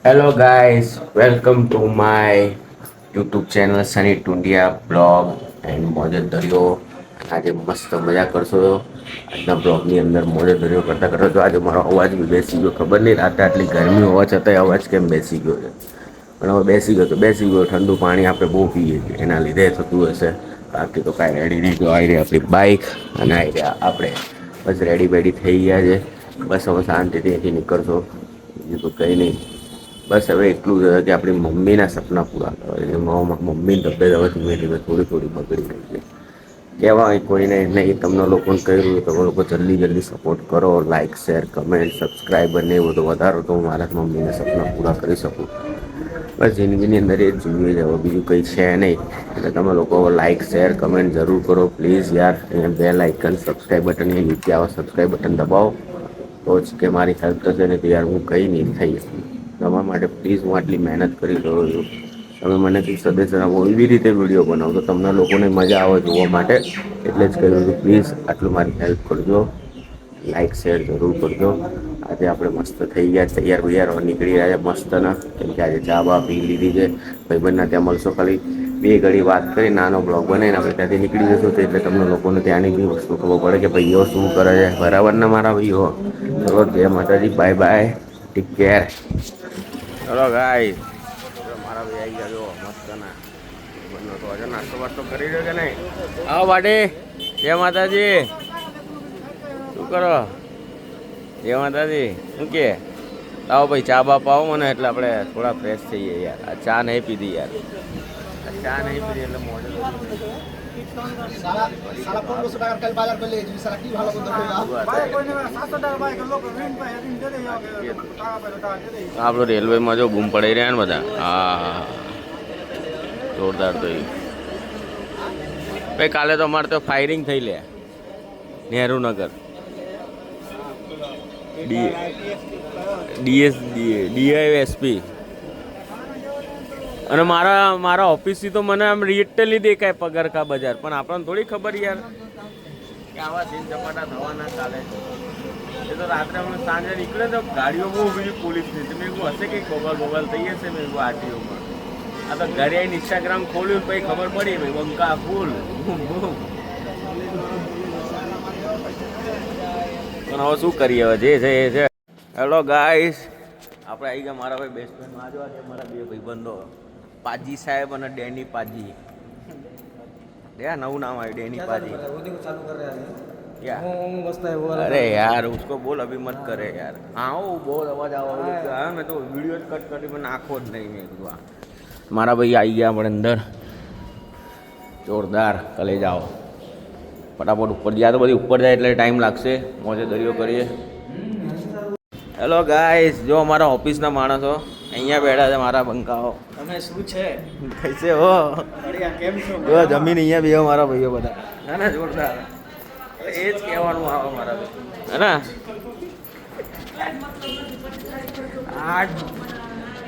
Hello guys, welcome to my YouTube channel Sunny Tundiya blog and મોજે દરિયો. આજે મસ્ત મજા કરશો. આજના બ્લોગની અંદર મોજે દરિયો કરતા કરતા તો આજે મારો અવાજ બી બેસી ગયો. ખબર નહીં રાતે આટલી ગરમી હોવા છતાંય અવાજ કેમ બેસી ગયો છે. પણ હવે બેસી ગયો તો બેસી ગયો. ઠંડુ પાણી આપણે બહુ પીએ છીએ એના લીધે થતું હશે. બાકી તો કાંઈ રેડી નહીં. જો આવી રહી આપણી બાઇક અને આવી રહ્યા આપણે. બસ રેડી બેડી થઈ ગયા છે. બસ હવે શાંતિથી અહીંથી નીકળશો. બીજું તો કંઈ નહીં. બસ હવે એટલું જ કે આપણી મમ્મીના સપના પૂરા કરવા. મમ્મીની તબિયત હવે ધીમે ધીમે થોડી થોડી બગડી રહી છે. કહેવાય કોઈને નહીં, તમને લોકોને કહી રહ્યું તમે લોકો જલ્દી જલ્દી સપોર્ટ કરો. લાઇક શેર કમેન્ટ સબસ્ક્રાઈબર ને એ બધું વધારો તો હું મારા મમ્મીના સપના પૂરા કરી શકું. બસ જિંદગીની અંદર એ જ જોઈએ છે. હવે બીજું કંઈ છે નહીં. એટલે તમે લોકો લાઇક શેર કમેન્ટ જરૂર કરો પ્લીઝ યાર. અહીંયા બે લાઇકન સબસ્ક્રાઈબ બટન એ નીચે આવો, સબસ્ક્રાઈબ બટન દબાવો તો જ કે મારી હેલ્પ થશે ને તો યાર હું કંઈ નહીં થઈ શકું. તમારા માટે પ્લીઝ હું આટલી મહેનત કરી રહ્યો છું. તમે મને કંઈક સજેશન આપો એવી રીતે વિડીયો બનાવો તો તમને લોકોને મજા આવે જોવા માટે. એટલે જ કહ્યું છું પ્લીઝ આટલું મારી હેલ્પ કરજો. લાઇક શેર જરૂર કરજો. આજે આપણે મસ્ત થઈ ગયા તૈયાર બૈયાર નીકળી રહ્યા છે મસ્તના. કેમ કે આજે ચા બા પી લીધી છે. ભાઈબંધના ત્યાં મળશો. ખાલી બે ઘડી વાત કરી નાનો બ્લોગ બનાવીને આપણે ત્યાંથી નીકળી જશું. તો એટલે તમને લોકોને ત્યાંની બી વસ્તુ ખબર પડે કે ભાઈઓ શું કરે છે. બરાબર ને મારા ભાઈઓ? ચલો જય માતાજી, બાય બાય, ટેક કેર. ચલો ગાઈસ, મારા ભાઈ આવી ગયા જો મસ્ત ના બનો તો હજુ નાસ્તો વાસ્તો કરી રહ્યો કે નહીં? આવો બાટી, જય માતાજી. શું કરો? જય માતાજી. શું કે આવો ભાઈ ચા બા પાવો મને એટલે આપણે થોડા ફ્રેશ થઈએ યાર. આ ચા નહીં પીધી યાર. આ ચા નહીં પીધી એટલે મોજ આપણો રેલવેમાં જો બૂમ પડાઈ રહ્યા ને બધા. હા જોરદાર તો ભાઈ. કાલે તો અમારે તો ફાયરિંગ થઈ લે નહેરુનગર ડીઆઈએસપી. અને મારા ઓફિસથી તો મને આમ રિટેલી દેખાય પગરખા બજાર. પણ આપણને થોડી ખબર યાર કે આવા સીન ઝપાટા થવાના ચાલે. એ તો રાત્રે અમે સાંજે નીકળે તો ગાડીઓ બહુ બીજી પોલીસની છે. મેં હશે કંઈક બોગલ થઈ હશે. મેં આરટીઓમાં આ તો ઘરે આવીને ઇન્સ્ટાગ્રામ ખોલ્યું પછી ખબર પડી ભાઈ બંકા ફૂલ પણ હવે શું કરીએ હવે જે છે એ છે. હેલો ગાઈસ, આપણે આવી ગયા મારા ભાઈ બેસ્ટ ફ્રેન્ડ આજવા છે. મારા બે ભાઈબંધો પાજી સાહેબ અને ડેની પાજી. નવું નામ આવ્યું ડેની પાજી. अरे यार उसको बोल अभी मत करे यार. हाँ वो बहुत अवाज आवा. मैं तो वीडियो कट कर मैंने आँखों જ નહીં. મેં કીધું મારા ભાઈ આવી ગયા આપણે અંદર. જોરદાર કલે જાઓ ફટાફટ ઉપર જાય તો બધી ઉપર જાય એટલે ટાઈમ લાગશે. મોજે દરિયો કરીએ. હેલો ગાઈસ, જો અમારા ઓફિસના માણસો અહીંયા બેઠા છે. મારા બંકાઓ તમે શું છે કૈસે હો? કેમ છો? જો જમીન અહીંયા બે મારા ભાઈઓ બધા. ના ના જોરદાર. એ જ કહેવાનું આવે મારા ભાઈ. હે ને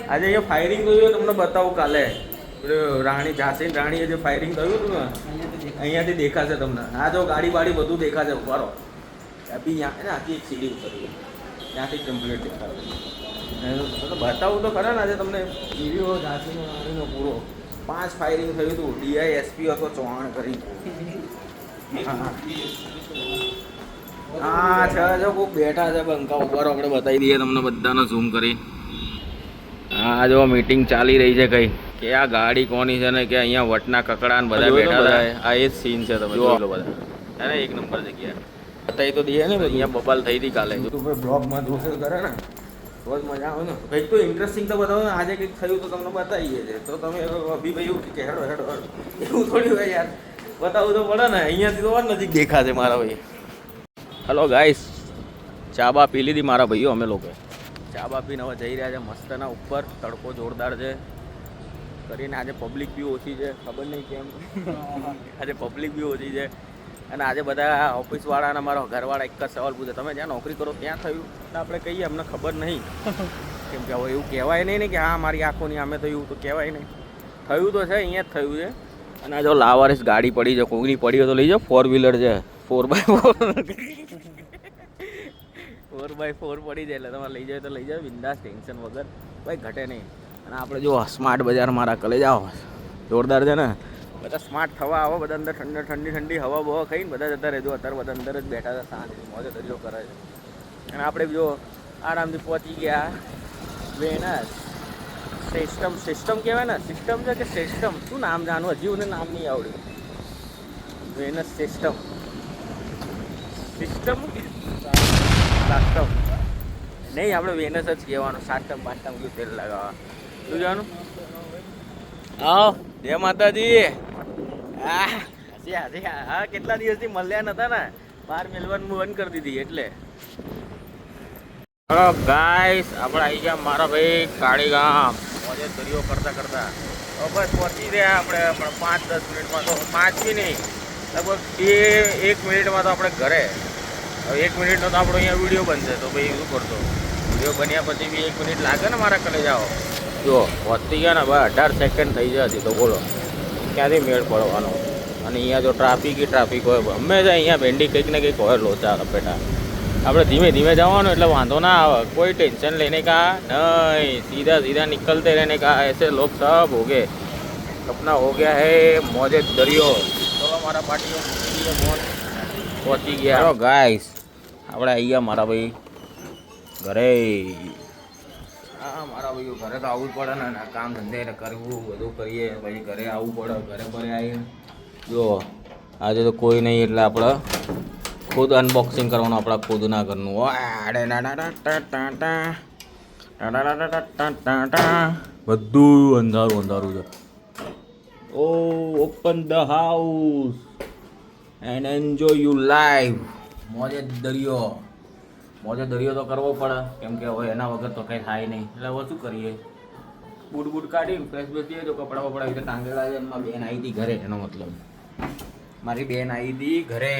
આજે અહીંયા ફાયરિંગ થયું તમને બતાવું. કાલે રાણી ઝાંસી રાણીએ જે ફાયરિંગ થયું હતું ને અહીંયાથી દેખાશે તમને. હા જો ગાડી બાડી બધું દેખાશે. ઉભારો અભી ત્યાં આખી એક સીડી ઉતરી ત્યાંથી કમ્પ્લીટ દેખાશે. તો બતાવું તો ખરા ને આજે તમને વિડીયો ઝાંસીનો રાણીનો પૂરો. 5 ફાયરિંગ થયું હતું. ડીઆઈએસપી હતો ચૌહાણ કરી. હા છે જો કોઈ બેઠા છે બંકા ઉપર. આપણે બતાવી દઈએ તમને બધાને ઝૂમ કરી. હા જો મીટિંગ ચાલી રહી છે કઈ કે આ ગાડી કોની છે ને કે અહીંયા વટના કકડા ને બધા બેઠા હતા. આ એ જ સીન છે. તમે જોઈ લો બધા. અરે એક નંબર જગ્યા બતાવી તો દઈએ ને. અહીંયા બબાલ થઈ હતી કાલે. યુટ્યુબ બ્લોગમાં જોશે કરે ને તો જ મજા આવે ને. કંઈક તો ઇન્ટરેસ્ટિંગ તો બતાવો ને. આજે કંઈક થયું તો તમને બતાવીએ છે. તો તમે અભિભાઈ એવું કે હેડો હેડો એવું થોડી હોય યાર. બતાવવું તો પડે ને. અહીંયાથી તો વાર નજીક દેખાશે મારા ભાઈ. હલો ગાઈસ, ચા બા પી લીધી મારા ભાઈઓ. અમે લોકો ચા બા પીને હવે જઈ રહ્યા છે મસ્તના ઉપર. તડકો જોરદાર છે કરીને. આજે પબ્લિક બી ઓછી છે. ખબર નહીં કેમ આજે પબ્લિક બી ઓછી છે. અને આજે બધા ઓફિસવાળાને મારા ઘરવાળા એક જ સવાલ પૂછે, તમે જ્યાં નોકરી કરો ત્યાં થયું? એટલે આપણે કહીએ અમને ખબર નહીં. કેમ કે હવે એવું કહેવાય નહીં ને કે હા મારી આંખોની આમે થયું તો કહેવાય નહીં. થયું તો છે, અહીંયા જ થયું છે. અને આ જો લાવારીસ ગાડી પડી છે. કોઈની પડી હોય તો લઈ જાઓ. 4 વ્હીલર છે. 4x4 4x4 પડી જાય એટલે તમારે લઈ જાય તો લઈ જાઓ બિંદાસ ટેન્શન વગર ભાઈ ઘટે નહીં. અને આપણે જો સ્માર્ટ બજાર મારા કલે જાઓ જોરદાર છે ને બધા સ્માર્ટ થવા આવો બધા અંદર ઠંડી હવા બવા ખાઈને બધા જતા રહેજો. અત્યારે બધા અંદર જ બેઠા હતા શાંતિ મોજે દરિયો કરે છે. અને આપણે જો આરામથી પહોંચી ગયા વેનસ સિસ્ટમ કહેવાય ને સિસ્ટમ છે કે સિસ્ટમ શું નામ જાણવું હજી મને નામ નહીં આવડ્યું. વેનસ સિસ્ટમ નહીં આપણે વેનસ જ કહેવાનું. સાટમ બાટમ કયું તેલ લગાવવા શું કહેવાનું. હા જય માતાજી. હા કેટલા દિવસથી મળ્યા નતા ને બહાર મેલવાનું બંધ કરી દીધી એટલે. હલો ગાઈસ આપણે આવી ગયા મારા ભાઈ કાળી ગામ મોજે દરિયો કરતા બસ પહોંચી ગયા આપણે પણ 5-10 મિનિટમાં તો 5 બી નહીં લગભગ 1 મિનિટમાં તો આપણે ઘરે. હવે 1 મિનિટનો તો આપણો અહીંયા વિડીયો બનશે તો ભાઈ શું કરતો વિડીયો બન્યા પછી બી 1 મિનિટ લાગે ને મારા કલે જાઓ. જો પહોંચી ગયા ને ભાઈ 18 સેકન્ડ થઈ જતી તો બોલો ક્યાંથી મેળ પડવાનો. અને અહીંયા જો ટ્રાફિક હોય હંમેશા અહીંયા ભેંડી કંઈક ને કંઈક હોય લોચા લપેટા. આપણે ધીમે ધીમે જવાનું એટલે વાંધો ના આવે. કોઈ ટેન્શન લેને કા નહીં સીધા निकलते रहने का ऐसे लोग सब हो गए अपना हो गया है मौजे दरियो. चलो मारा पार्टी पहुंची ગયા. હેલો ગાઈસ આપણે આવી ગયા મારા ભાઈ ઘરે. હા મારા ભાઈઓ ઘરે તો આવવું જ પડે ને કામ ધંધે કરવું બધું કરીએ પછી ઘરે આવવું પડે. ઘરે આવીને જો આજે તો કોઈ નહીં એટલે આપણે ખુદ અનબોક્સિંગ કરવાનું આપણા ખુદના ઘરનું. બધું અંધારું છે. Oh open the house and enjoy you life. મોજે દરિયો તો કરવો પડે કેમ કે હવે એના વગર તો કંઈ થાય નહીં. એટલે હવે શું કરીએ બૂટ કાઢીને ફ્રેશ બેસીએ તો કપડાં વપડા રીતે ટાંગેલા છે. એમાં બેન આવી હતી ઘરે એનો મતલબ મારી બેન આવી હતી ઘરે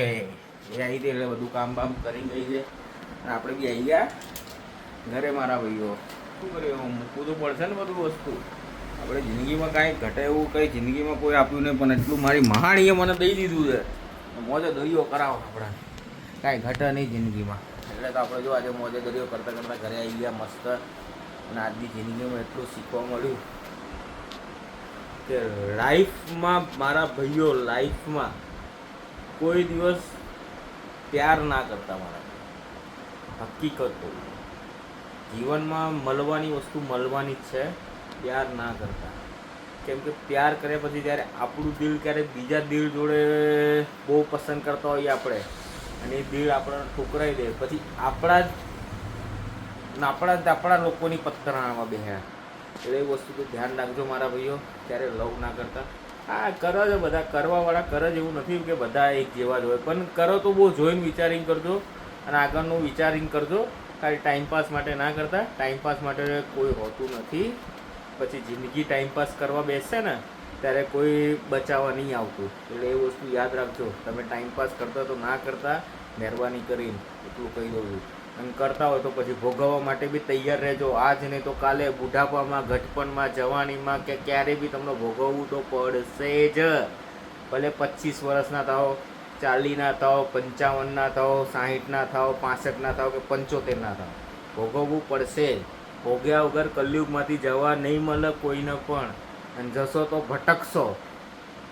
એ આવી હતી એટલે બધું કામ બામ કરી ગઈ છે. અને આપણે બી આવી ગયા ઘરે મારા ભાઈઓ. શું કરીએ મૂકવું તો પડશે ને બધું વસ્તુ. આપણે જિંદગીમાં કાંઈ ઘટે એવું કંઈ જિંદગીમાં કોઈ આપ્યું નહીં પણ એટલું મારી મહાણીએ મને દઈ દીધું છે. મોજે દરિયો કરાવો આપણે કાંઈ ઘટે નહીં જિંદગીમાં. એટલે તો આપણે જો આજે મોજે દરિયો કરતાં ઘરે આવી ગયા મસ્ત. અને આજની જિંદગીમાં એટલું શીખવા મળ્યું કે લાઈફમાં મારા ભાઈઓ લાઈફમાં કોઈ દિવસ પ્યાર ના કરતા. મારા હકીકત જીવનમાં મળવાની વસ્તુ મળવાની જ છે. પ્યાર ના કરતા કેમ કે પ્યાર કર્યા પછી જ્યારે આપણું દિલ ક્યારેક બીજા દિલ જોડે બહુ પસંદ કરતા હોઈએ આપણે અને એ દિલ આપણને ઠોકરાઈ દે પછી આપણા લોકોની પત્તરાણામાં બેહ્યા. એટલે એ વસ્તુ તો ધ્યાન રાખજો મારા ભાઈઓ. ત્યારે લવ ના કરતા. હા કરો છો બધા કરવાવાળા કરે જ એવું નથી કે બધા એક જેવા જ હોય પણ કરો તો બહુ જોઈને વિચારીને કરજો અને આગળનું વિચારીને કરજો. ખાલી ટાઈમપાસ માટે ના કરતા. ટાઈમપાસ માટે કોઈ હોતું નથી. પછી જિંદગી ટાઈમપાસ કરવા બેસશે ને ત્યારે કોઈ બચાવવા નહીં આવતું. એટલે એ વસ્તુ યાદ રાખજો. તમે ટાઈમપાસ કરતા તો ના કરતા મહેરબાની કરીને એટલું કહી દઉં છું. અને કરતા હોય તો પછી ભોગવવા માટે બી તૈયાર રહેજો. આજ નહીં તો કાલે બુઢાપામાં ઘટપણમાં જવાનીમાં કે ક્યારે બી તમને ભોગવવું તો પડશે જ. ભલે 25 વર્ષના થાઓ 40 થાઓ 55 થાઓ 60 થાઓ 65 થાઓ કે 75 થાઓ ભોગવવું પડશે. ભોગ્યા વગર કલયુગમાંથી જવા નહીં મળે કોઈને પણ. અને જશો તો ભટકશો.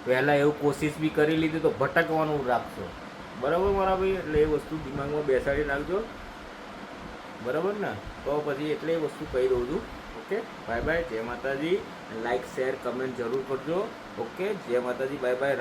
પહેલાં એવું કોશિશ બી કરી લીધી તો ભટકવાનું રાખશો. બરાબર મારા ભાઈ. એટલે એ વસ્તુ દિમાગમાં બેસાડી રાખજો. બરાબર ને તો પછી એટલે એ વસ્તુ કહી દઉં છું. Okay bye bye. જય માતાજી. લાઈક શેર કમેન્ટ જરૂર કરજો. ઓકે જય માતાજી. Bye bye.